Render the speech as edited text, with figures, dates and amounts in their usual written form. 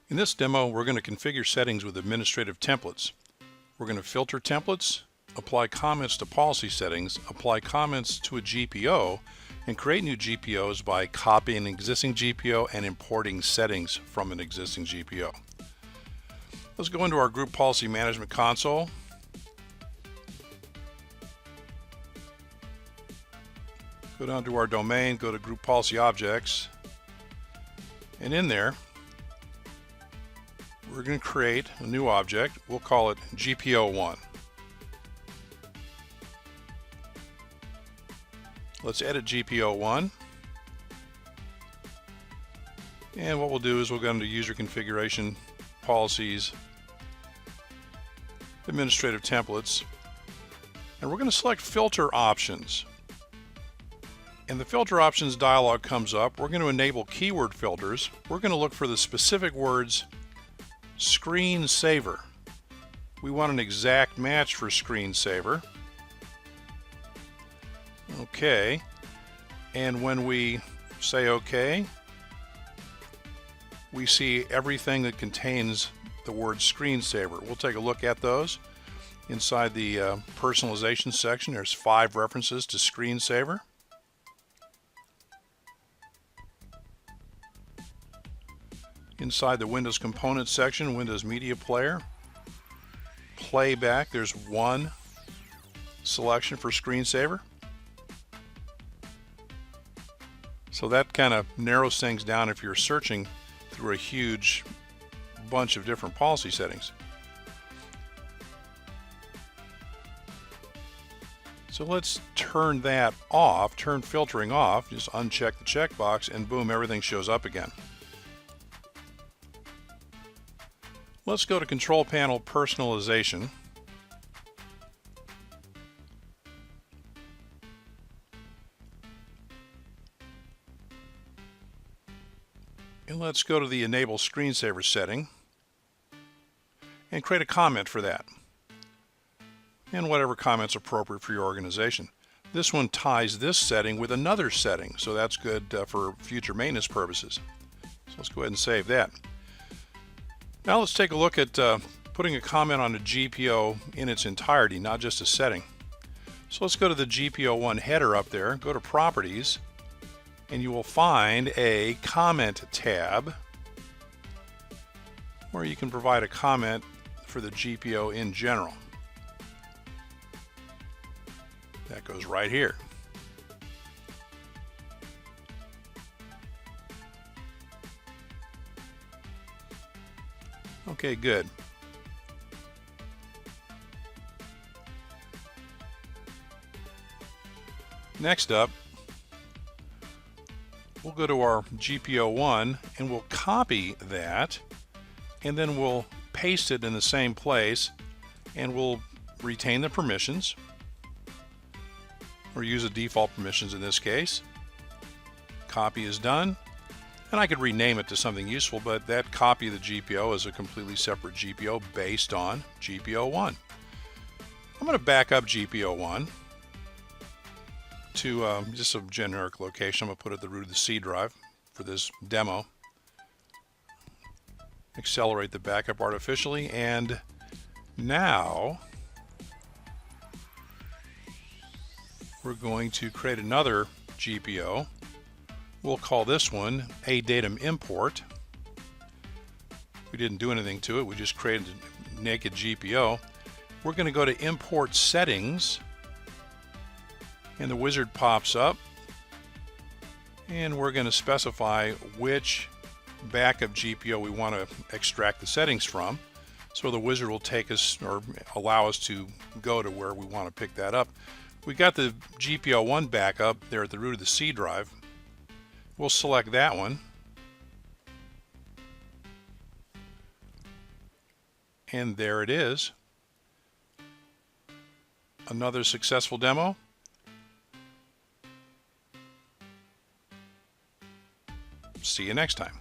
In this demo, we're going to configure settings with administrative templates. We're going to filter templates, apply comments to policy settings, apply comments to a GPO, and create new GPOs by copying an existing GPO and importing settings from an existing GPO. Let's go into our Group Policy Management console. Go down to our domain, go to Group Policy Objects, and in there, we're going to create a new object. We'll call it GPO1. Let's edit GPO1. And what we'll do is we'll go into User Configuration, Policies, Administrative Templates, and we're going to select Filter Options. And the Filter Options dialog comes up. We're going to enable keyword filters. We're going to look for the specific words screensaver. We want an exact match for screensaver. Okay, and when we say OK, we see everything that contains the word screensaver. We'll take a look at those. Inside the personalization section, there's 5 references to screensaver. Inside the Windows Components section, Windows Media Player, Playback, there's 1 selection for screensaver. So that kind of narrows things down if you're searching through a huge bunch of different policy settings. So let's turn that off, turn filtering off, just uncheck the checkbox, and boom, everything shows up again. Let's go to Control Panel Personalization. And let's go to the Enable Screensaver setting and create a comment for that. And whatever comment's appropriate for your organization. This one ties this setting with another setting, so that's good for future maintenance purposes. So let's go ahead and save that. Now let's take a look at putting a comment on a GPO in its entirety, not just a setting. So let's go to the GPO1 header up there, go to Properties, and you will find a Comment tab where you can provide a comment for the GPO in general. That goes right here. Okay, good. Next up, we'll go to our GPO1 and we'll copy that, and then we'll paste it in the same place, and we'll retain the permissions, or use the default permissions in this case. Copy is done. And I could rename it to something useful, but that copy of the GPO is a completely separate GPO based on GPO1. I'm going to back up GPO1 to just a generic location. I'm going to put it at the root of the C drive for this demo. Accelerate the backup artificially, and now we're going to create another GPO. We'll call this one ADatum Import. We didn't do anything to it, we just created a naked GPO. We're going to go to Import Settings, and the wizard pops up, and we're going to specify which backup GPO we want to extract the settings from. So the wizard will take us, or allow us to go to where we want to pick that up. We got the GPO1 backup there at the root of the C drive. We'll select that one, and there it is. Another successful demo. See you next time.